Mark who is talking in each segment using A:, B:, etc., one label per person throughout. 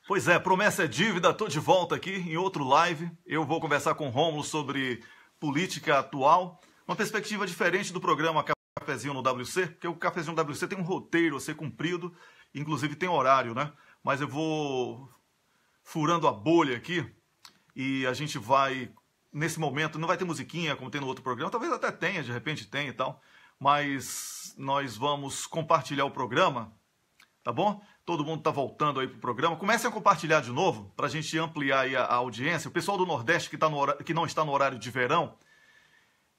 A: Pois é, promessa é dívida, estou de volta aqui em outro live. Eu vou conversar com o Rômulo sobre política atual, uma perspectiva diferente do programa Cafezinho no WC, porque o Cafezinho no WC tem um roteiro a ser cumprido, inclusive tem horário, né? Mas eu vou furando a bolha aqui e a gente vai, nesse momento, não vai ter musiquinha como tem no outro programa, talvez até tenha, de repente tem e tal, mas nós vamos compartilhar o programa, tá bom? Todo mundo está voltando aí pro programa. Comecem a compartilhar de novo, para a gente ampliar aí a audiência. O pessoal do Nordeste que não está no horário de verão,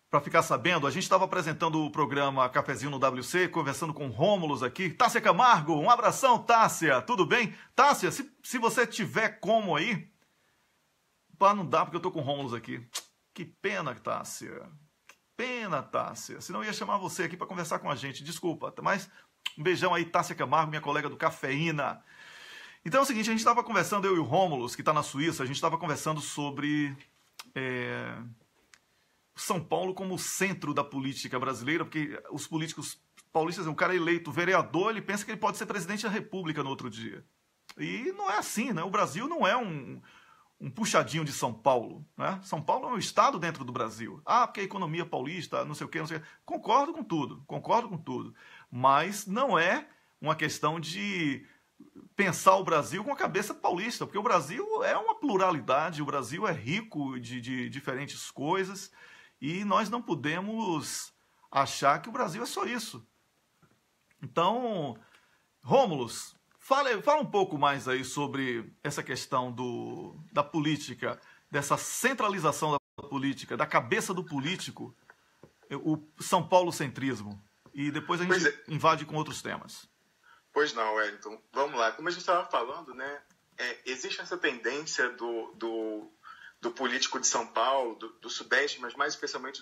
A: para ficar sabendo, a gente estava apresentando o programa Cafezinho no WC, conversando com Rômulos aqui. Tássia Camargo, um abração, Tássia. Tudo bem? Tássia, se você tiver como aí... Pá, não dá porque eu tô com Rômulos aqui. Que pena, Tássia. Que pena, Tássia. Senão eu ia chamar você aqui para conversar com a gente. Desculpa, mas... Um beijão aí, Tássia Camargo, minha colega do Cafeína. Então é o seguinte, a gente estava conversando, eu e o Rômulos, que está na Suíça, a gente estava conversando sobre São Paulo como centro da política brasileira, porque os políticos paulistas, um cara eleito vereador, ele pensa que ele pode ser presidente da República no outro dia. E não é assim, né? O Brasil não é um puxadinho de São Paulo, né? São Paulo é um estado dentro do Brasil. Ah, porque a economia paulista, não sei o quê, não sei o quê. Concordo com tudo. Mas não é uma questão de pensar o Brasil com a cabeça paulista, porque o Brasil é uma pluralidade, o Brasil é rico de diferentes coisas, e nós não podemos achar que o Brasil é só isso. Então, Rômulos, fala um pouco mais aí sobre essa questão da política, dessa centralização da política, da cabeça do político, o São Paulo-centrismo. E depois a gente invade com outros temas.
B: Pois não, Wellington. Vamos lá. Como a gente estava falando, né, existe essa tendência do político de São Paulo, do Sudeste, mas mais especialmente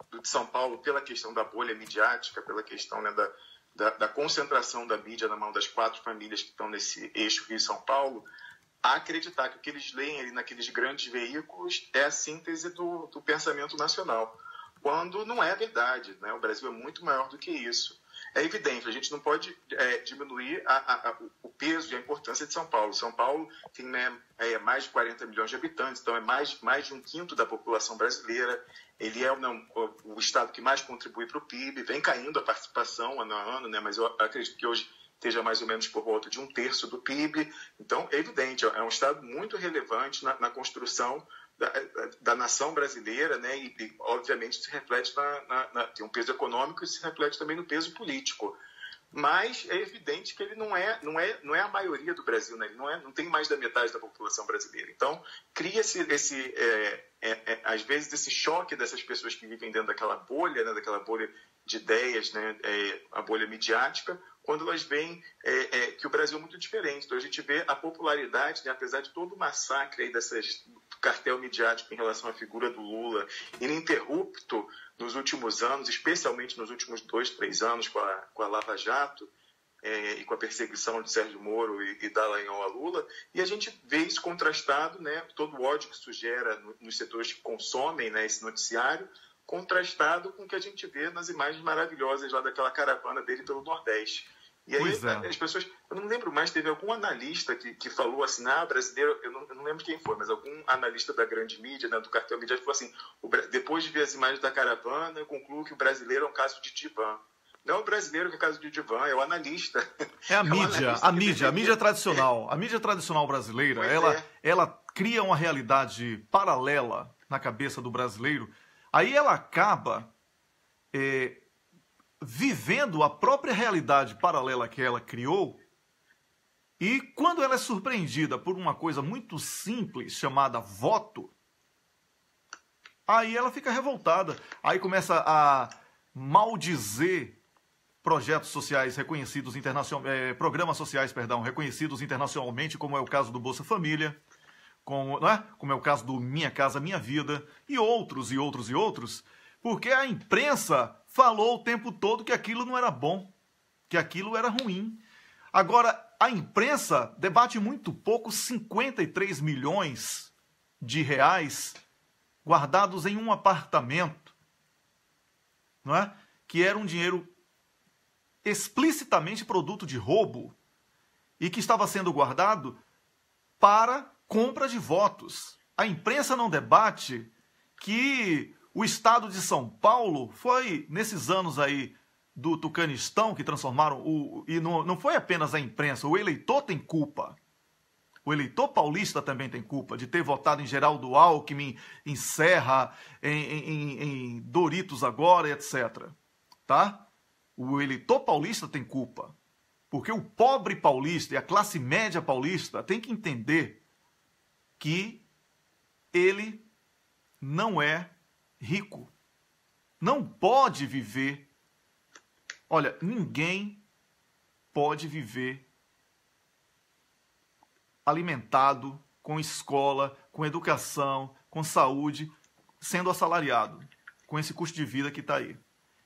B: do de São Paulo, pela questão da bolha midiática, pela questão, né, da concentração da mídia na mão das 4 famílias que estão nesse eixo Rio-São Paulo, a acreditar que o que eles leem ali naqueles grandes veículos é a síntese do pensamento nacional, quando não é verdade, né? O Brasil é muito maior do que isso. É evidente, a gente não pode diminuir o peso e a importância de São Paulo. São Paulo tem, né, mais de 40 milhões de habitantes, então é mais de 1/5 da população brasileira. Ele é o estado que mais contribui para o PIB, vem caindo a participação ano a ano, né, mas eu acredito que hoje esteja mais ou menos por volta de 1/3 do PIB. Então, é evidente, é um estado muito relevante na construção da nação brasileira, né? E obviamente se reflete tem um peso econômico e se reflete também no peso político. Mas é evidente que ele não é a maioria do Brasil, né? Ele não tem mais da metade da população brasileira. Então, cria-se às vezes esse choque dessas pessoas que vivem dentro daquela bolha, né? Daquela bolha de ideias, né? A bolha midiática, quando elas veem que o Brasil é muito diferente. Então, a gente vê a popularidade, né? Apesar de todo o massacre aí do cartel midiático em relação à figura do Lula, ininterrupto nos últimos anos, especialmente nos últimos 2, 3 anos com a Lava Jato e com a perseguição de Sérgio Moro e Dallagnol a Lula, e a gente vê isso contrastado, né? Todo o ódio que isso gera nos setores que consomem, né, esse noticiário, contrastado com o que a gente vê nas imagens maravilhosas lá daquela caravana dele pelo Nordeste. E aí as pessoas... Eu não lembro mais, teve algum analista que falou assim, brasileiro... Eu não lembro quem foi, mas algum analista da grande mídia, né, do cartel midiático, falou assim, depois de ver as imagens da caravana, eu concluo que o brasileiro é um caso de divã. Não é o brasileiro que é caso de divã, é o analista.
A: É a mídia tradicional. A mídia tradicional brasileira, ela cria uma realidade paralela na cabeça do brasileiro. Aí ela acaba vivendo a própria realidade paralela que ela criou, e quando ela é surpreendida por uma coisa muito simples chamada voto, aí ela fica revoltada. Aí começa a maldizer projetos sociais reconhecidos internacionalmente, programas sociais, reconhecidos internacionalmente, como é o caso do Bolsa Família, como é o caso do Minha Casa Minha Vida, e outros, porque a imprensa falou o tempo todo que aquilo não era bom, que aquilo era ruim. Agora, a imprensa debate muito pouco 53 milhões de reais guardados em um apartamento, não é? Que era um dinheiro explicitamente produto de roubo e que estava sendo guardado para compra de votos. A imprensa não debate que o estado de São Paulo foi, nesses anos aí do Tucanistão, que transformaram e não foi apenas a imprensa, o eleitor tem culpa. O eleitor paulista também tem culpa de ter votado em Geraldo Alckmin, em Serra, em Doritos agora, etc. Tá? O eleitor paulista tem culpa. Porque o pobre paulista e a classe média paulista tem que entender que ele não é rico. Não pode viver. Olha, ninguém pode viver alimentado, com escola, com educação, com saúde, sendo assalariado, com esse custo de vida que está aí.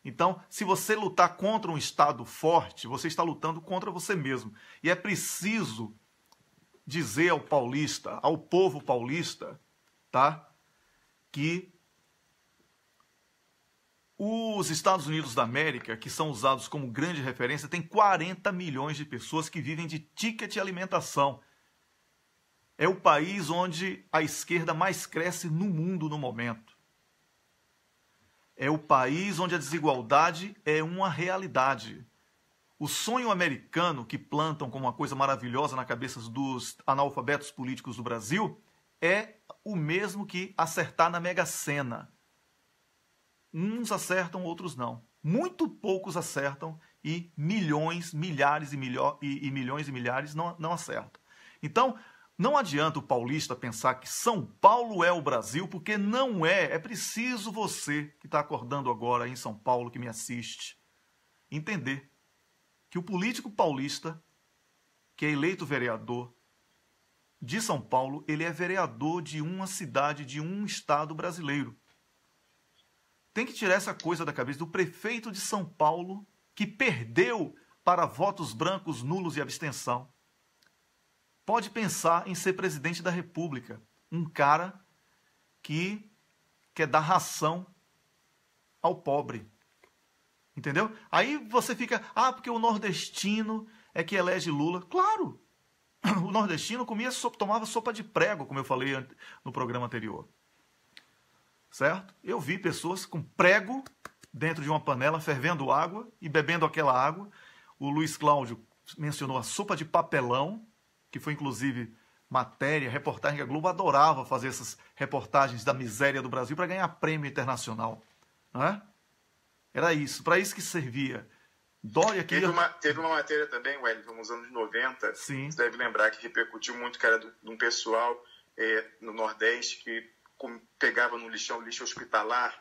A: Então, se você lutar contra um Estado forte, você está lutando contra você mesmo. E é preciso dizer ao paulista, ao povo paulista, tá, que os Estados Unidos da América, que são usados como grande referência, tem 40 milhões de pessoas que vivem de ticket de alimentação. É o país onde a esquerda mais cresce no mundo no momento. É o país onde a desigualdade é uma realidade. O sonho americano que plantam como uma coisa maravilhosa na cabeça dos analfabetos políticos do Brasil é o mesmo que acertar na Mega Sena. Uns acertam, outros não. Muito poucos acertam e milhões, milhares e milhões e milhares não acertam. Então, não adianta o paulista pensar que São Paulo é o Brasil, porque não é. É preciso você, que está acordando agora aí em São Paulo, que me assiste, entender que o político paulista, que é eleito vereador de São Paulo, ele é vereador de uma cidade, de um estado brasileiro. Tem que tirar essa coisa da cabeça do prefeito de São Paulo, que perdeu para votos brancos, nulos e abstenção. Pode pensar em ser presidente da República. Um cara que quer dar ração ao pobre. Entendeu? Aí você fica, porque o nordestino é que elege Lula. Claro! O nordestino tomava sopa de prego, como eu falei no programa anterior. Certo? Eu vi pessoas com prego dentro de uma panela, fervendo água e bebendo aquela água. O Luiz Cláudio mencionou a sopa de papelão, que foi inclusive matéria, reportagem que a Globo adorava fazer essas reportagens da miséria do Brasil para ganhar prêmio internacional. Não é? Era isso, para isso que servia. Dória aqui...
B: Teve uma matéria também, Wellington, nos anos 90,
A: sim,
B: você deve lembrar, que repercutiu muito, que era de um pessoal no Nordeste que pegava no lixão, lixo hospitalar,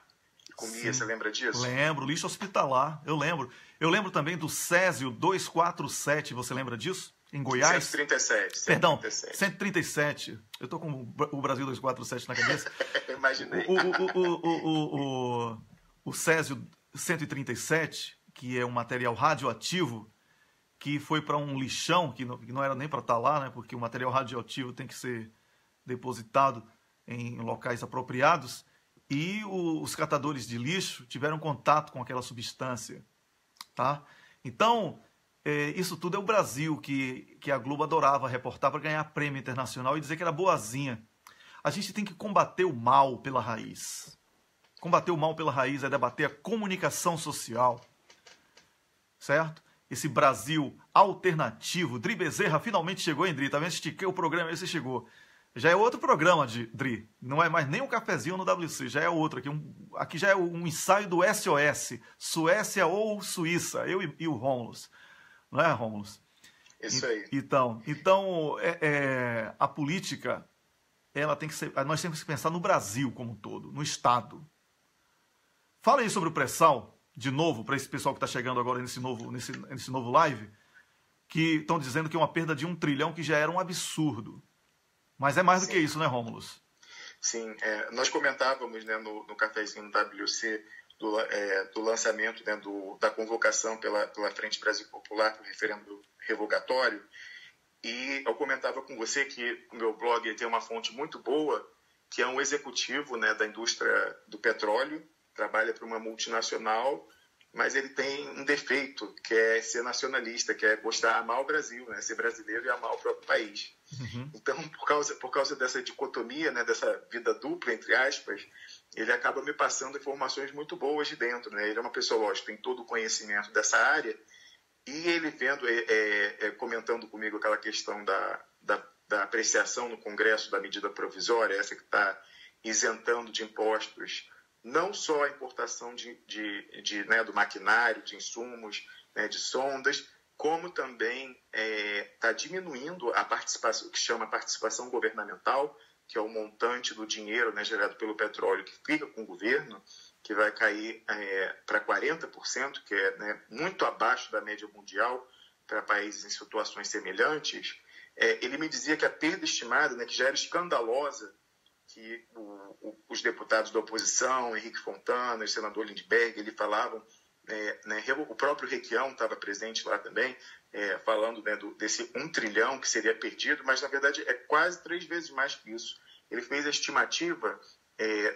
B: e comia. Sim. Você lembra disso?
A: Lembro, lixo hospitalar, eu lembro. Eu lembro também do Césio 247, você lembra disso? Em Goiás?
B: 137.
A: Perdão, 137. Eu estou com o Brasil 247 na cabeça.
B: Imaginei.
A: O Césio 137, que é um material radioativo, que foi para um lixão, que não era nem para estar lá, né, porque o material radioativo tem que ser depositado em locais apropriados, e os catadores de lixo tiveram contato com aquela substância. Tá? Então, isso tudo é o Brasil, que a Globo adorava reportar para ganhar prêmio internacional e dizer que era boazinha. A gente tem que combater o mal pela raiz. Combater o mal pela raiz é debater a comunicação social. Certo? Esse Brasil alternativo. Dri Bezerra finalmente chegou, hein, Dri? Tá vendo? Estiquei o programa e você chegou. Já é outro programa, Dri. Não é mais nem um cafezinho no WC, já é outro. Aqui já é um ensaio do SOS. Suécia ou Suíça. Eu e o Rômulus. Não é, Rômulus?
B: Isso aí.
A: Então a política, ela tem que ser... Nós temos que pensar no Brasil como um todo, no Estado. Fala aí sobre o pré-sal, de novo, para esse pessoal que está chegando agora nesse novo live, que estão dizendo que é uma perda de 1 trilhão, que já era um absurdo. Mas é mais do que isso, né, Rômulus?
B: Sim, nós comentávamos, né, no cafezinho do WC do lançamento, né, da convocação pela Frente Brasil Popular para o referendo revogatório, e eu comentava com você que o meu blog tem uma fonte muito boa, que é um executivo, né, da indústria do petróleo, trabalha para uma multinacional, mas ele tem um defeito, que é ser nacionalista, que é gostar, amar o Brasil, né? Ser brasileiro e amar o próprio país.
A: Uhum.
B: Então, por causa dessa dicotomia, né? Dessa vida dupla, entre aspas, ele acaba me passando informações muito boas de dentro, né? Ele é uma pessoa, lógico, tem todo o conhecimento dessa área, e ele vendo, comentando comigo aquela questão da apreciação no Congresso da medida provisória, essa que está isentando de impostos não só a importação do maquinário, de insumos, né, de sondas, como também está diminuindo a participação, que chama participação governamental, que é o montante do dinheiro, né, gerado pelo petróleo que fica com o governo, que vai cair para 40%, que é, né, muito abaixo da média mundial para países em situações semelhantes. Ele me dizia que a perda estimada, né, que já era escandalosa, que os deputados da oposição, Henrique Fontana, o senador Lindbergh, eles falavam, né, o próprio Requião estava presente lá também, falando, né, desse 1 trilhão que seria perdido, mas na verdade é quase 3 vezes mais que isso. Ele fez a estimativa,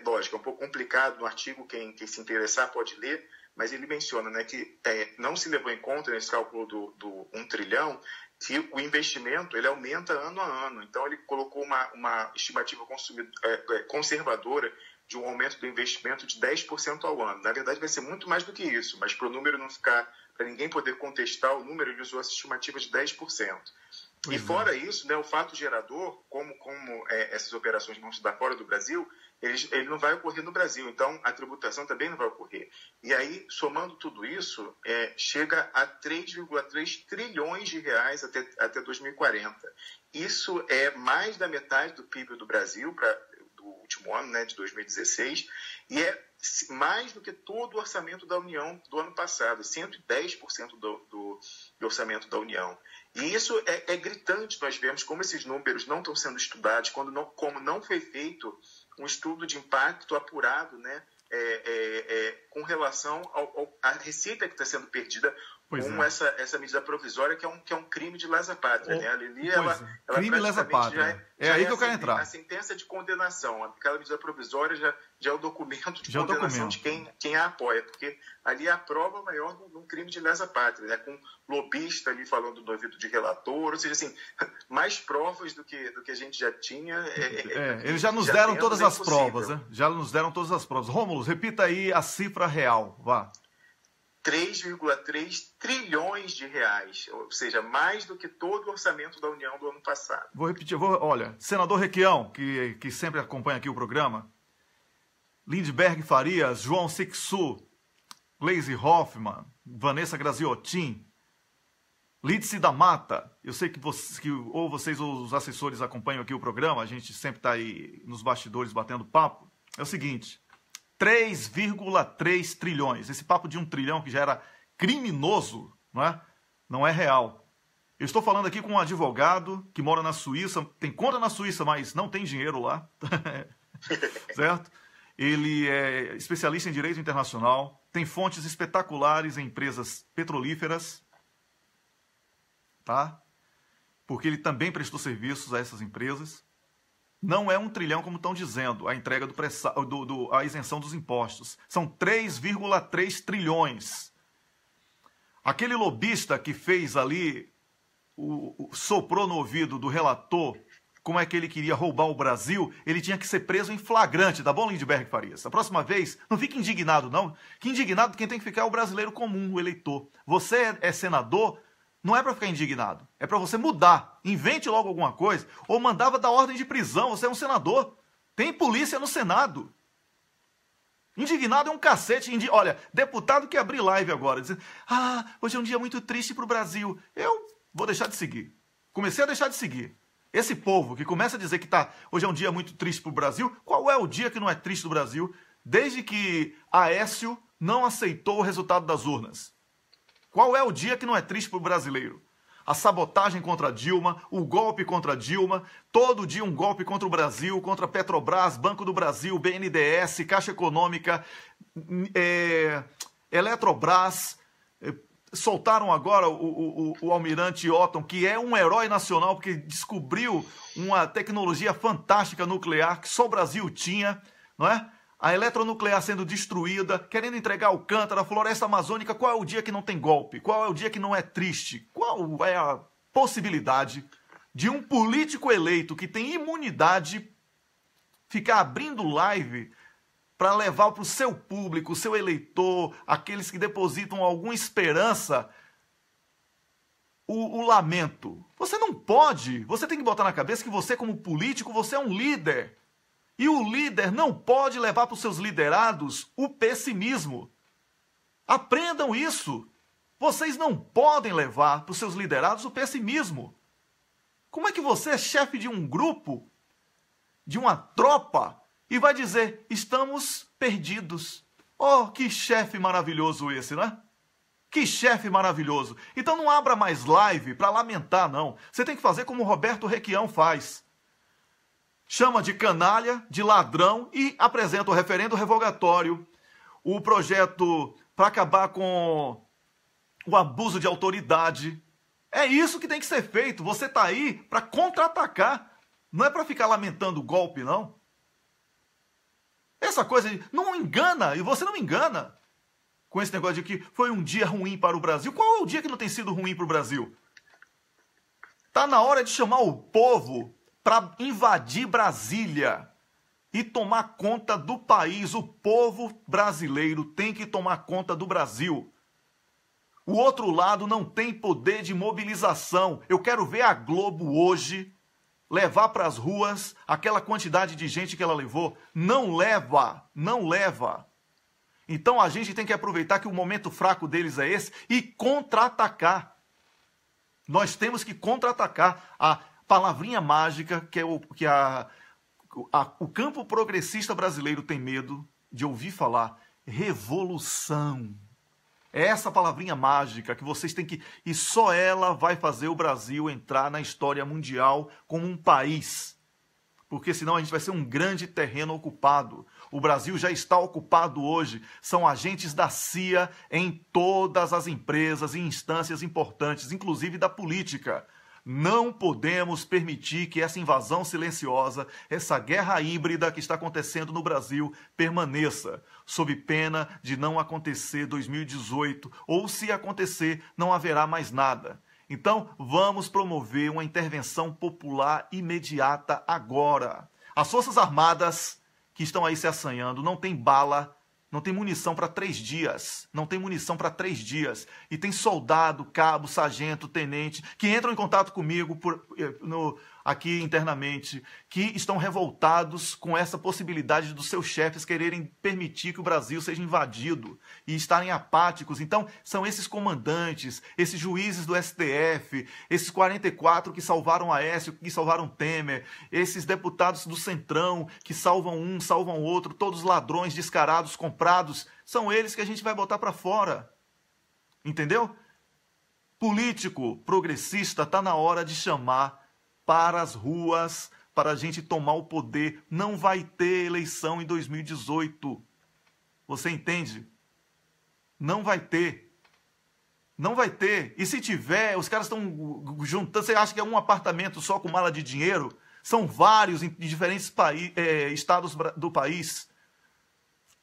B: lógico, é um pouco complicado no artigo, quem se interessar pode ler, mas ele menciona, né, que não se levou em conta nesse cálculo do 1 trilhão, que o investimento ele aumenta ano a ano. Então, ele colocou uma estimativa conservadora de um aumento do investimento de 10% ao ano. Na verdade, vai ser muito mais do que isso, mas para o número não ficar, para ninguém poder contestar o número, ele usou essa estimativa de 10%. E fora isso, né, o fato gerador, como essas operações vão se dar fora do Brasil, ele não vai ocorrer no Brasil, então a tributação também não vai ocorrer. E aí, somando tudo isso, chega a 3,3 trilhões de reais até 2040. Isso é mais da metade do PIB do Brasil, do último ano, né, de 2016, e é mais do que todo o orçamento da União do ano passado, 110% do orçamento da União. E isso é gritante, nós vemos como esses números não estão sendo estudados, como não foi feito um estudo de impacto apurado, né, com relação à receita que está sendo perdida com essa medida provisória, que é um crime de lesa pátria. Né? Ali, ela
A: crime lesa pátria. É aí que eu quero entrar.
B: A sentença de condenação, aquela medida provisória já é o documento de condenação de quem a apoia, porque ali é a prova maior de um crime de lesa pátria, né? Com lobista ali falando no ouvido de relator, ou seja, assim, mais provas do que a gente já tinha.
A: Eles já nos deram todas as provas, né? Já nos deram todas as provas. Rômulo, repita aí a cifra real, vá.
B: 3,3 trilhões de reais, ou seja, mais do que todo o orçamento da União do ano passado.
A: Vou repetir, olha, senador Requião, que sempre acompanha aqui o programa, Lindbergh Farias, João Sixu, Gleisi Hoffmann, Vanessa Graziotin, Lídice da Mata, eu sei que ou vocês ou os assessores acompanham aqui o programa, a gente sempre está aí nos bastidores batendo papo, é o seguinte... 3,3 trilhões. Esse papo de 1 trilhão que já era criminoso, não é real. Eu estou falando aqui com um advogado que mora na Suíça, tem conta na Suíça, mas não tem dinheiro lá. Certo? Ele é especialista em direito internacional, tem fontes espetaculares em empresas petrolíferas, tá? Porque ele também prestou serviços a essas empresas. Não é 1 trilhão, como estão dizendo, a entrega a isenção dos impostos. São 3,3 trilhões. Aquele lobista que fez ali, soprou no ouvido do relator como é que ele queria roubar o Brasil, ele tinha que ser preso em flagrante, tá bom, Lindbergh Farias? A próxima vez, não fique indignado, não. Que indignado quem tem que ficar é o brasileiro comum, o eleitor. Você é senador... Não é para ficar indignado, é para você mudar. Invente logo alguma coisa, ou mandava dar ordem de prisão, você é um senador. Tem polícia no Senado. Indignado é um cacete. Olha, deputado que abrir live agora, dizendo, hoje é um dia muito triste para o Brasil. Eu vou deixar de seguir. Comecei a deixar de seguir. Esse povo que começa a dizer que hoje é um dia muito triste para o Brasil, qual é o dia que não é triste do Brasil? Desde que Aécio não aceitou o resultado das urnas. Qual é o dia que não é triste para o brasileiro? A sabotagem contra Dilma, o golpe contra Dilma, todo dia um golpe contra o Brasil, contra a Petrobras, Banco do Brasil, BNDES, Caixa Econômica, Eletrobras. Soltaram agora o almirante Otton, que é um herói nacional, porque descobriu uma tecnologia fantástica nuclear que só o Brasil tinha, não é? a eletronuclear sendo destruída, querendo entregar Alcântara, a floresta amazônica. Qual é o dia que não tem golpe? Qual é o dia que não é triste? Qual é a possibilidade de um político eleito que tem imunidade ficar abrindo live para levar para o seu público, o seu eleitor, aqueles que depositam alguma esperança, o lamento? Você não pode. Você tem que botar na cabeça que você, como político, você é um líder. E o líder não pode levar para os seus liderados o pessimismo. Aprendam isso. Vocês não podem levar para os seus liderados o pessimismo. Como é que você é chefe de um grupo, de uma tropa, e vai dizer, estamos perdidos? Oh, que chefe maravilhoso esse, não é? Que chefe maravilhoso. Então não abra mais live para lamentar, não. Você tem que fazer como o Roberto Requião faz. Chama de canalha, de ladrão e apresenta o referendo revogatório, o projeto para acabar com o abuso de autoridade. É isso que tem que ser feito. Você está aí para contra-atacar. Não é para ficar lamentando o golpe, não. Essa coisa de não engana, e você não engana com esse negócio de que foi um dia ruim para o Brasil. Qual é o dia que não tem sido ruim para o Brasil? Está na hora de chamar o povo para invadir Brasília e tomar conta do país. O povo brasileiro tem que tomar conta do Brasil. O outro lado não tem poder de mobilização. Eu quero ver a Globo hoje levar para as ruas aquela quantidade de gente que ela levou. Não leva, não leva. Então a gente tem que aproveitar que o momento fraco deles é esse e contra-atacar. Nós temos que contra-atacar. A palavrinha mágica que o campo progressista brasileiro tem medo de ouvir falar: revolução. É essa palavrinha mágica que vocês têm que... E só ela vai fazer o Brasil entrar na história mundial como um país. Porque senão a gente vai ser um grande terreno ocupado. O Brasil já está ocupado hoje. São agentes da CIA em todas as empresas e instâncias importantes, inclusive da política. Não podemos permitir que essa invasão silenciosa, essa guerra híbrida que está acontecendo no Brasil, permaneça, sob pena de não acontecer 2018, ou se acontecer, não haverá mais nada. Então, vamos promover uma intervenção popular imediata agora. As Forças Armadas que estão aí se assanhando não tem bala, não tem munição para 3 dias. Não tem munição para 3 dias. E tem soldado, cabo, sargento, tenente, que entram em contato comigo aqui internamente, que estão revoltados com essa possibilidade dos seus chefes quererem permitir que o Brasil seja invadido e estarem apáticos. Então, são esses comandantes, esses juízes do STF, esses 44 que salvaram Aécio, que salvaram Temer, esses deputados do Centrão que salvam um, salvam outro, todos ladrões descarados, comprados, são eles que a gente vai botar para fora. Entendeu? Político progressista, está na hora de chamar para as ruas, para a gente tomar o poder. Não vai ter eleição em 2018. Você entende? Não vai ter. Não vai ter. E se tiver, os caras estão juntando. Você acha que é um apartamento só com mala de dinheiro? São vários em diferentes estados do país.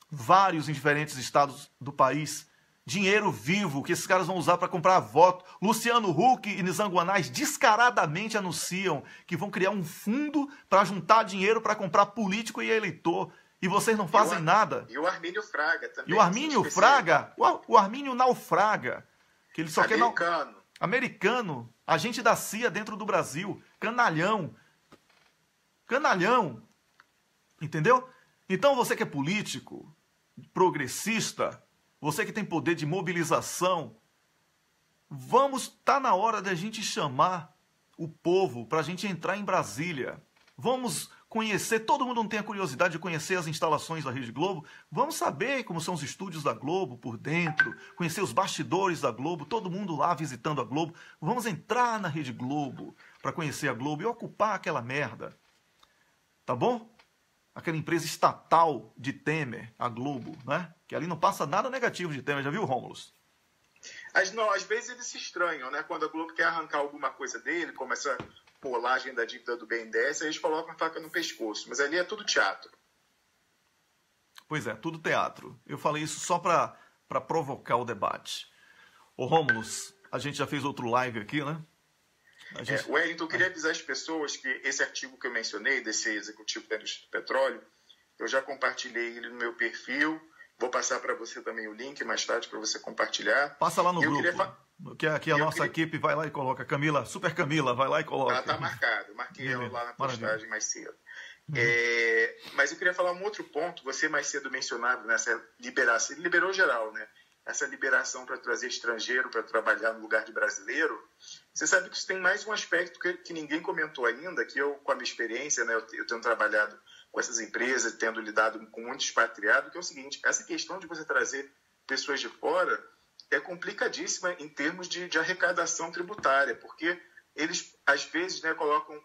A: Vários em diferentes estados do país. Dinheiro vivo que esses caras vão usar para comprar voto. Luciano Huck e Nizanguanais descaradamente anunciam que vão criar um fundo para juntar dinheiro para comprar político e eleitor. E vocês não fazem nada.
B: E o Armínio Fraga também.
A: E o Armínio Fraga? O Armínio naufraga. Que ele só
B: americano.
A: Quer... Americano. Agente da CIA dentro do Brasil. Canalhão. Canalhão. Entendeu? Então você que é político, progressista, você que tem poder de mobilização, tá na hora de a gente chamar o povo para a gente entrar em Brasília. Vamos conhecer, todo mundo não tem a curiosidade de conhecer as instalações da Rede Globo. Vamos saber como são os estúdios da Globo por dentro, conhecer os bastidores da Globo, todo mundo lá visitando a Globo. Vamos entrar na Rede Globo para conhecer a Globo e ocupar aquela merda. Tá bom? Aquela empresa estatal de Temer, a Globo, né? Que ali não passa nada negativo de Temer. Já viu, Rômulus?
B: Às vezes eles se estranham, né? Quando a Globo quer arrancar alguma coisa dele, como essa polagem da dívida do BNDES, aí eles colocam a faca no pescoço. Mas ali é tudo teatro.
A: Pois é, tudo teatro. Eu falei isso só para provocar o debate. Ô Rômulus, a gente já fez outro live aqui, né?
B: Wellington, eu queria avisar as pessoas que esse artigo que eu mencionei, desse executivo da indústria do petróleo, eu já compartilhei ele no meu perfil. Vou passar para você também o link mais tarde para você compartilhar.
A: Passa lá no grupo. Que aqui a nossa equipe vai lá e coloca. Camila, Super Camila, vai lá e coloca.
B: Ela está marcada. Marquei ela lá na postagem mais cedo. Mas eu queria falar um outro ponto. Você mais cedo mencionado nessa liberação. Ele liberou geral, né? Essa liberação para trazer estrangeiro para trabalhar no lugar de brasileiro. Você sabe que isso tem mais um aspecto que ninguém comentou ainda, que eu, com a minha experiência, né, eu tenho trabalhado com essas empresas, tendo lidado com muitos expatriados, que é o seguinte: essa questão de você trazer pessoas de fora é complicadíssima em termos de arrecadação tributária, porque eles, às vezes, né, colocam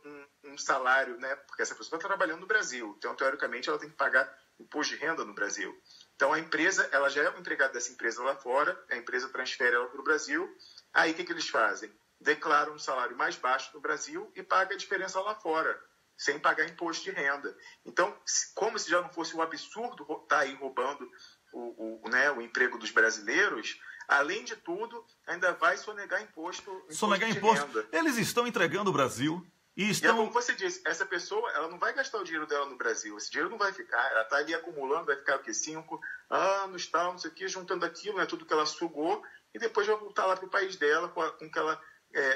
B: um salário, né, porque essa pessoa está trabalhando no Brasil, então, teoricamente, ela tem que pagar imposto de renda no Brasil. Então, a empresa, ela já é um empregado dessa empresa lá fora, a empresa transfere ela para o Brasil, aí o que eles fazem? Declaram um salário mais baixo no Brasil e paga a diferença lá fora, sem pagar imposto de renda. Então, como se já não fosse um absurdo estar aí roubando o emprego dos brasileiros, além de tudo, ainda vai sonegar imposto de renda.
A: Eles estão entregando o Brasil e estão...
B: E como você disse, essa pessoa, ela não vai gastar o dinheiro dela no Brasil. Esse dinheiro não vai ficar. Ela está ali acumulando, vai ficar o quê? 5 anos, tal, não sei o quê, juntando aquilo, né, tudo que ela sugou, e depois vai voltar lá para o país dela com o que ela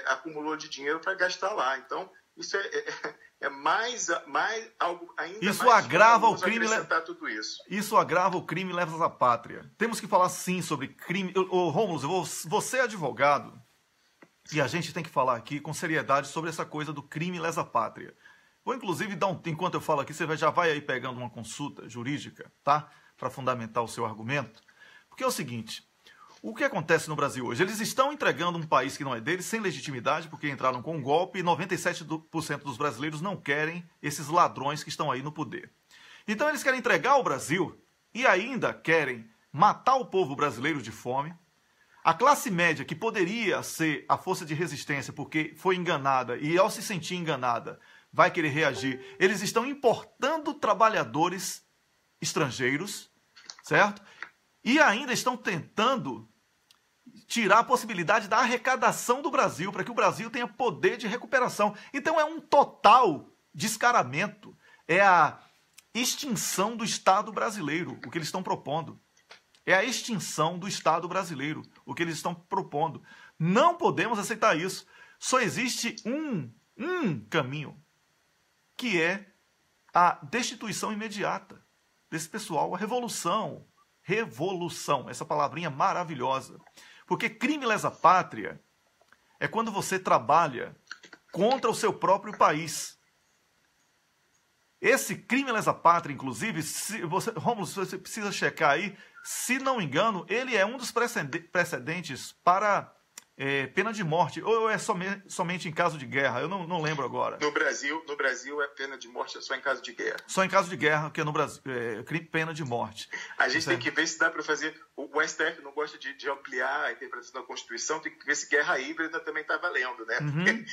B: acumulou de dinheiro para gastar lá. Então, isso é mais algo ainda
A: isso
B: mais
A: agrava o crime.
B: Tudo isso.
A: Isso agrava o crime e leva à pátria. Temos que falar sim sobre crime. Rômulo, você é advogado e a gente tem que falar aqui com seriedade sobre essa coisa do crime lesa pátria. Vou inclusive enquanto eu falo aqui, você já vai aí pegando uma consulta jurídica, tá? Para fundamentar o seu argumento. Porque é o seguinte: o que acontece no Brasil hoje? Eles estão entregando um país que não é deles, sem legitimidade, porque entraram com um golpe, e 97% dos brasileiros não querem esses ladrões que estão aí no poder. Então eles querem entregar o Brasil e ainda querem matar o povo brasileiro de fome. A classe média, que poderia ser a força de resistência porque foi enganada, e ao se sentir enganada, vai querer reagir. Eles estão importando trabalhadores estrangeiros, certo? E ainda estão tentando tirar a possibilidade da arrecadação do Brasil, para que o Brasil tenha poder de recuperação. Então é um total descaramento. É a extinção do Estado brasileiro, o que eles estão propondo. É a extinção do Estado brasileiro, o que eles estão propondo. Não podemos aceitar isso. Só existe um caminho, que é a destituição imediata desse pessoal, a revolução. Revolução, essa palavrinha maravilhosa. Porque crime lesa pátria é quando você trabalha contra o seu próprio país. Esse crime lesa pátria, inclusive, Rômulo, você precisa checar aí, se não me engano, ele é um dos precedentes para pena de morte, ou é somente em caso de guerra? Eu não lembro agora.
B: No Brasil é pena de morte só em caso de guerra.
A: Só em caso de guerra, que é no Brasil, pena de morte.
B: A gente tem que ver se dá para fazer... O STF não gosta de ampliar a interpretação da Constituição, tem que ver se guerra híbrida também está valendo, né?
A: Uhum.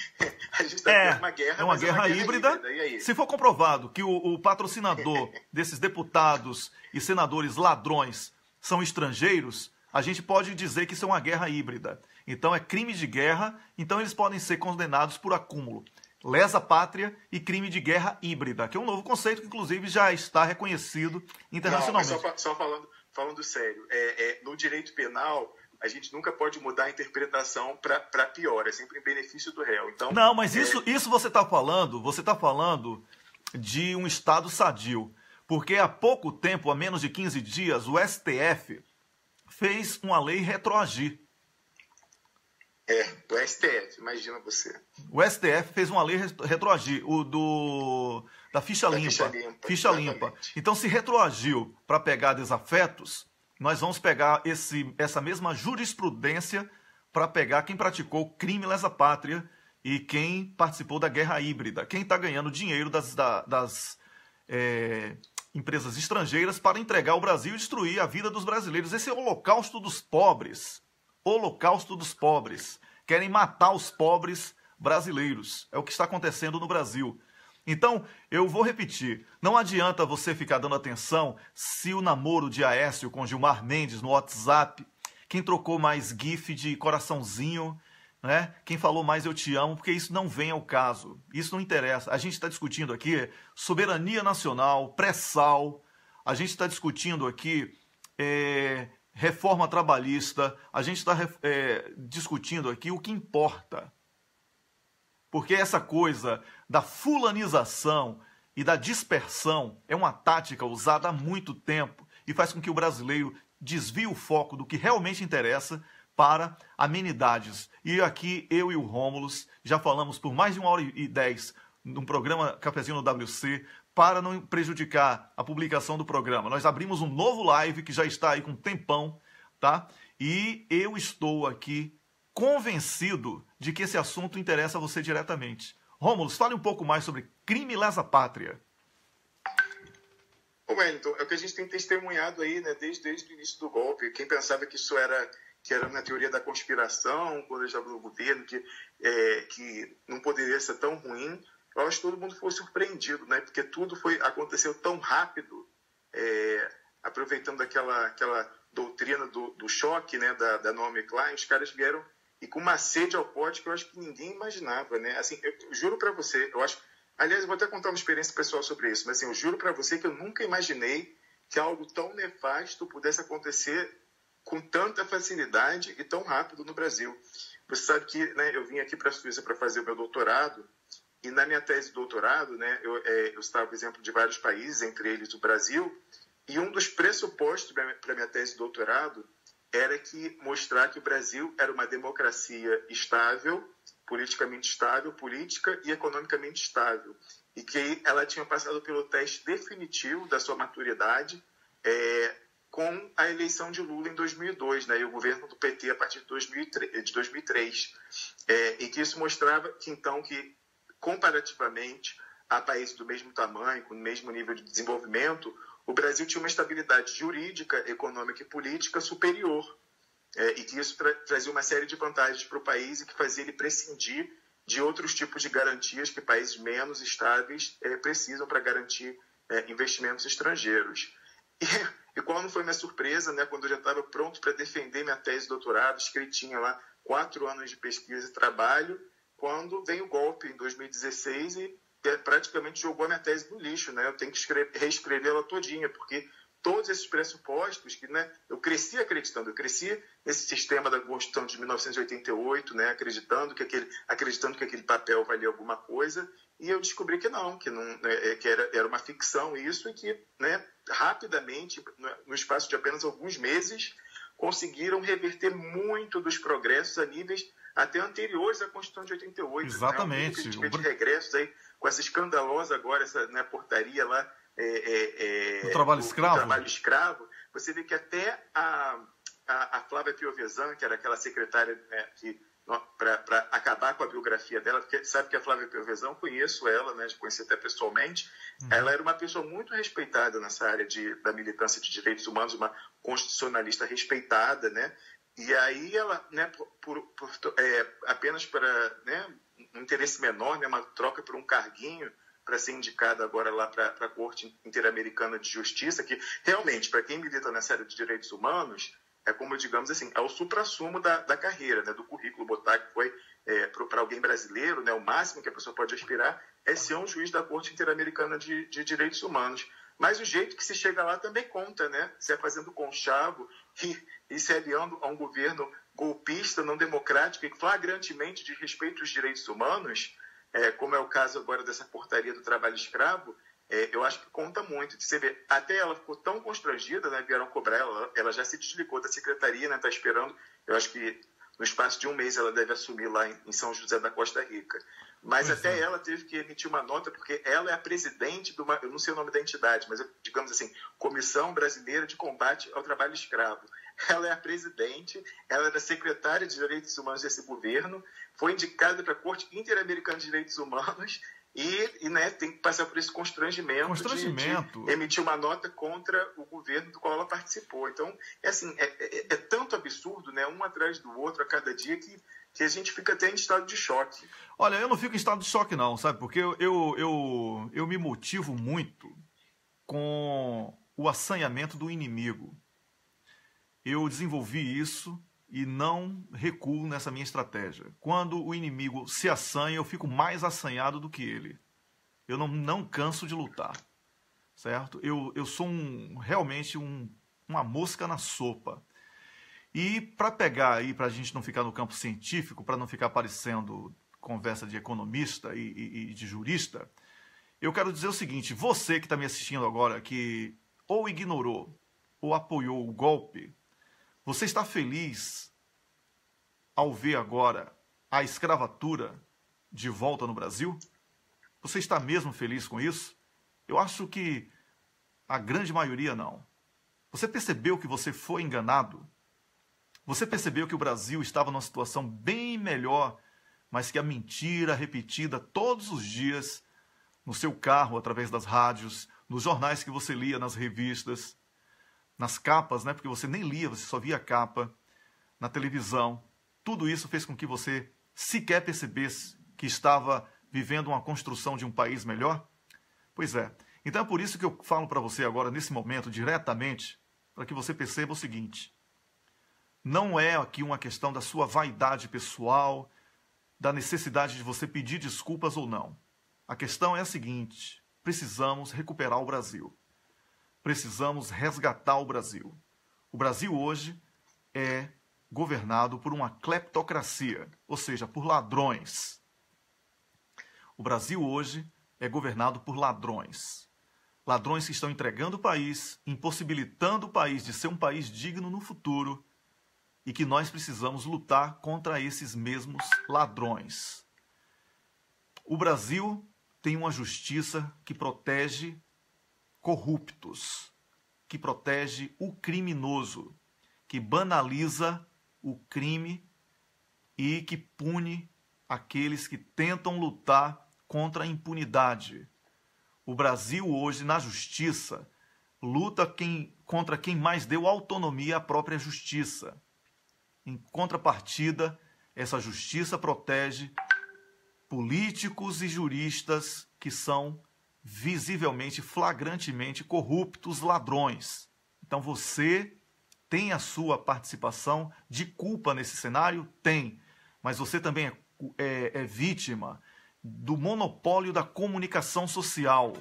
B: A gente está tendo uma guerra,
A: uma guerra híbrida.
B: E aí?
A: Se for comprovado que o patrocinador desses deputados e senadores ladrões são estrangeiros, a gente pode dizer que isso é uma guerra híbrida. Então é crime de guerra, então eles podem ser condenados por acúmulo. Lesa pátria e crime de guerra híbrida, que é um novo conceito que inclusive já está reconhecido internacionalmente.
B: Não, mas só falando sério, no direito penal a gente nunca pode mudar a interpretação para pior, é sempre em benefício do réu. Então,
A: não, mas isso você está falando de um Estado sadio, porque há pouco tempo, há menos de 15 dias, o STF fez uma lei retroagir.
B: O STF, imagina você.
A: O STF fez uma lei retroagir, da ficha limpa. Ficha limpa. Então, se retroagiu para pegar desafetos, nós vamos pegar essa mesma jurisprudência para pegar quem praticou crime lesa pátria e quem participou da guerra híbrida. Quem está ganhando dinheiro das empresas estrangeiras para entregar o Brasil e destruir a vida dos brasileiros. Esse é o holocausto dos pobres. Holocausto dos pobres. Querem matar os pobres brasileiros. É o que está acontecendo no Brasil. Então, eu vou repetir, não adianta você ficar dando atenção se o namoro de Aécio com Gilmar Mendes no WhatsApp, quem trocou mais gif de coraçãozinho, né? Quem falou mais eu te amo, porque isso não vem ao caso, isso não interessa. A gente está discutindo aqui soberania nacional, pré-sal, a gente está discutindo aqui reforma trabalhista, a gente está discutindo aqui o que importa. Porque essa coisa da fulanização e da dispersão é uma tática usada há muito tempo e faz com que o brasileiro desvie o foco do que realmente interessa para amenidades. E aqui eu e o Rômulus já falamos por mais de 1h10 num programa Cafezinho no WC para não prejudicar a publicação do programa. Nós abrimos um novo live que já está aí com um tempão, tá? E eu estou aqui convencido de que esse assunto interessa a você diretamente. Rômulus, fale um pouco mais sobre crime lesa pátria.
B: Ô, Wellington, é o que a gente tem testemunhado aí, né, desde o início do golpe. Quem pensava que isso era na teoria da conspiração, quando estava no governo, que não poderia ser tão ruim, eu acho que todo mundo foi surpreendido, né, porque tudo aconteceu tão rápido, aproveitando aquela doutrina do choque, né, da Naomi Klein. Os caras vieram e com uma sede ao pote que eu acho que ninguém imaginava, né? Assim, eu juro para você, eu acho... Aliás, eu vou até contar uma experiência pessoal sobre isso, mas assim, eu juro para você que eu nunca imaginei que algo tão nefasto pudesse acontecer com tanta facilidade e tão rápido no Brasil. Você sabe que, né, eu vim aqui para a Suíça para fazer o meu doutorado, e na minha tese de doutorado, né, eu estava exemplo de vários países, entre eles o Brasil, e um dos pressupostos para a minha tese de doutorado era que mostrar que o Brasil era uma democracia estável, politicamente estável, política e economicamente estável, e que ela tinha passado pelo teste definitivo da sua maturidade com a eleição de Lula em 2002, né, e o governo do PT a partir de 2003, e que isso mostrava que, então, que comparativamente a países do mesmo tamanho, com o mesmo nível de desenvolvimento, o Brasil tinha uma estabilidade jurídica, econômica e política superior, e que isso trazia uma série de vantagens para o país e que fazia ele prescindir de outros tipos de garantias que países menos estáveis precisam para garantir investimentos estrangeiros. E qual não foi minha surpresa, né, quando eu já estava pronto para defender minha tese de doutorado, escritinha lá, 4 anos de pesquisa e trabalho, quando vem o golpe em 2016 e praticamente jogou a minha tese no lixo, né? Eu tenho que reescrever ela todinha, porque todos esses pressupostos que, né, eu cresci nesse sistema da Constituição de 1988, né, acreditando que aquele papel valia alguma coisa, e eu descobri que não, que era uma ficção isso, e que, né, rapidamente, no espaço de apenas alguns meses, conseguiram reverter muito dos progressos a níveis até anteriores à Constituição de 88.
A: Exatamente.
B: Né? A gente vê de regressos aí, com essa escandalosa agora, essa, né, portaria lá
A: do trabalho
B: escravo, você vê que até a Flávia Piovesan, que era aquela secretária, né, para acabar com a biografia dela, porque sabe que a Flávia Piovesan, conheço ela, né, de conhecer até pessoalmente, ela era uma pessoa muito respeitada nessa área da militância de direitos humanos, uma constitucionalista respeitada, né, e aí ela, né, apenas para, né, um interesse menor, né, uma troca por um carguinho, para ser indicada agora lá para a Corte Interamericana de Justiça, que realmente, para quem milita nessa área de direitos humanos, é como, digamos assim, é o suprassumo da carreira, né, do currículo. Botar que foi, para alguém brasileiro, né, o máximo que a pessoa pode aspirar é ser um juiz da Corte Interamericana de Direitos Humanos. Mas o jeito que se chega lá também conta, né? Se é fazendo conchavo e se aliando a um governo golpista, não democrático e flagrantemente de respeito aos direitos humanos, como é o caso agora dessa portaria do trabalho escravo, eu acho que conta muito. Você vê, até ela ficou tão constrangida, né, vieram cobrar ela já se desligou da secretaria, né, está esperando, eu acho que no espaço de um mês ela deve assumir lá em São José da Costa Rica. Mas até ela teve que emitir uma nota, porque ela é a presidente de uma, eu não sei o nome da entidade, mas digamos assim, Comissão Brasileira de Combate ao Trabalho Escravo. Ela é a presidente, ela era secretária de Direitos Humanos desse governo, foi indicada para a Corte Interamericana de Direitos Humanos né, tem que passar por esse constrangimento. De emitir uma nota contra o governo do qual ela participou. Então, assim, é tanto absurdo, né, um atrás do outro a cada dia, que a gente fica até em estado de choque.
A: Olha, eu não fico em estado de choque não, sabe? Porque eu me motivo muito com o assanhamento do inimigo. Eu desenvolvi isso e não recuo nessa minha estratégia. Quando o inimigo se assanha, eu fico mais assanhado do que ele. Eu não canso de lutar, certo? Eu sou realmente uma mosca na sopa. E para pegar aí, para a gente não ficar no campo científico, para não ficar parecendo conversa de economista e de jurista, eu quero dizer o seguinte: você que está me assistindo agora, que ou ignorou ou apoiou o golpe, você está feliz ao ver agora a escravatura de volta no Brasil? Você está mesmo feliz com isso? Eu acho que a grande maioria não. Você percebeu que você foi enganado? Você percebeu que o Brasil estava numa situação bem melhor, mas que a mentira repetida todos os dias no seu carro, através das rádios, nos jornais que você lia, nas revistas, nas capas, né? Porque você nem lia, você só via a capa, na televisão. Tudo isso fez com que você sequer percebesse que estava vivendo uma construção de um país melhor? Pois é. Então é por isso que eu falo para você agora, nesse momento, diretamente, para que você perceba o seguinte: não é aqui uma questão da sua vaidade pessoal, da necessidade de você pedir desculpas ou não. A questão é a seguinte: precisamos recuperar o Brasil. Precisamos resgatar o Brasil. O Brasil hoje é governado por uma cleptocracia, ou seja, por ladrões. O Brasil hoje é governado por ladrões. Ladrões que estão entregando o país, impossibilitando o país de ser um país digno no futuro, e que nós precisamos lutar contra esses mesmos ladrões. O Brasil tem uma justiça que protege corruptos, que protege o criminoso, que banaliza o crime e que pune aqueles que tentam lutar contra a impunidade. O Brasil hoje, na justiça, luta contra quem mais deu autonomia à própria justiça. Em contrapartida, essa justiça protege políticos e juristas que são visivelmente, flagrantemente corruptos, ladrões. Então você tem a sua participação de culpa nesse cenário? Tem. Mas você também é vítima do monopólio da comunicação social.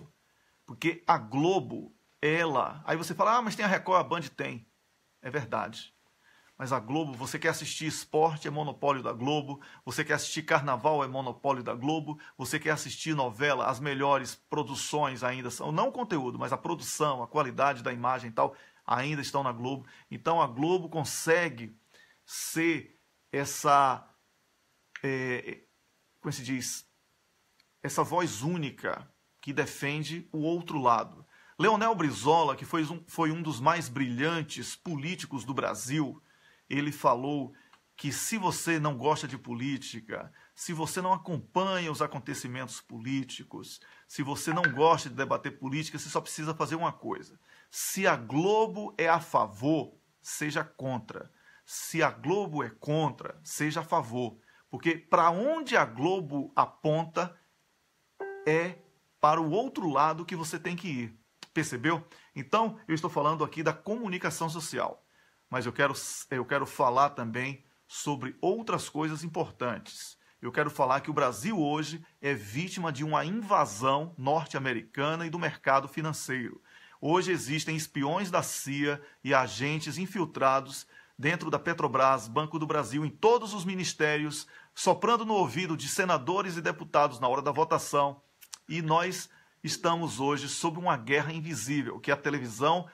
A: Porque a Globo, ela... Aí você fala, mas tem a Record, a Band tem. É verdade. Mas a Globo, você quer assistir esporte, é monopólio da Globo. Você quer assistir carnaval, é monopólio da Globo. Você quer assistir novela, as melhores produções ainda são, não o conteúdo, mas a produção, a qualidade da imagem e tal, ainda estão na Globo. Então a Globo consegue ser essa, como se diz, essa voz única que defende o outro lado. Leonel Brizola, que foi um dos mais brilhantes políticos do Brasil, ele falou que se você não gosta de política, se você não acompanha os acontecimentos políticos, se você não gosta de debater política, você só precisa fazer uma coisa. Se a Globo é a favor, seja contra. Se a Globo é contra, seja a favor. Porque para onde a Globo aponta é para o outro lado que você tem que ir. Percebeu? Então, eu estou falando aqui da comunicação social. Mas eu quero falar também sobre outras coisas importantes. Eu quero falar que o Brasil hoje é vítima de uma invasão norte-americana e do mercado financeiro. Hoje existem espiões da CIA e agentes infiltrados dentro da Petrobras, Banco do Brasil, em todos os ministérios, soprando no ouvido de senadores e deputados na hora da votação. E nós estamos hoje sob uma guerra invisível, que a televisão,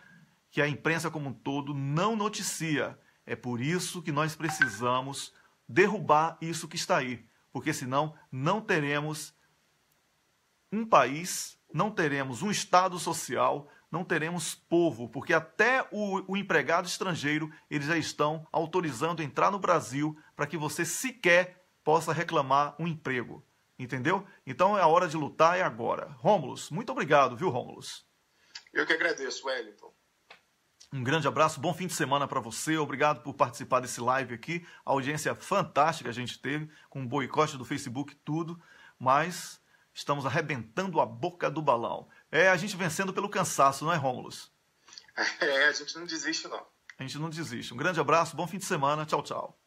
A: que a imprensa como um todo não noticia. É por isso que nós precisamos derrubar isso que está aí, porque senão não teremos um país, não teremos um Estado social, não teremos povo, porque até o empregado estrangeiro eles já estão autorizando entrar no Brasil para que você sequer possa reclamar um emprego. Entendeu? Então é a hora de lutar, é agora. Rômulus, muito obrigado, viu, Rômulus?
B: Eu que agradeço, Wellington.
A: Um grande abraço, bom fim de semana para você. Obrigado por participar desse live aqui. A audiência fantástica a gente teve, com o boicote do Facebook, tudo. Mas estamos arrebentando a boca do balão. É a gente vencendo pelo cansaço, não é, Rômulus?
B: A gente não desiste, não.
A: A gente não desiste. Um grande abraço, bom fim de semana. Tchau, tchau.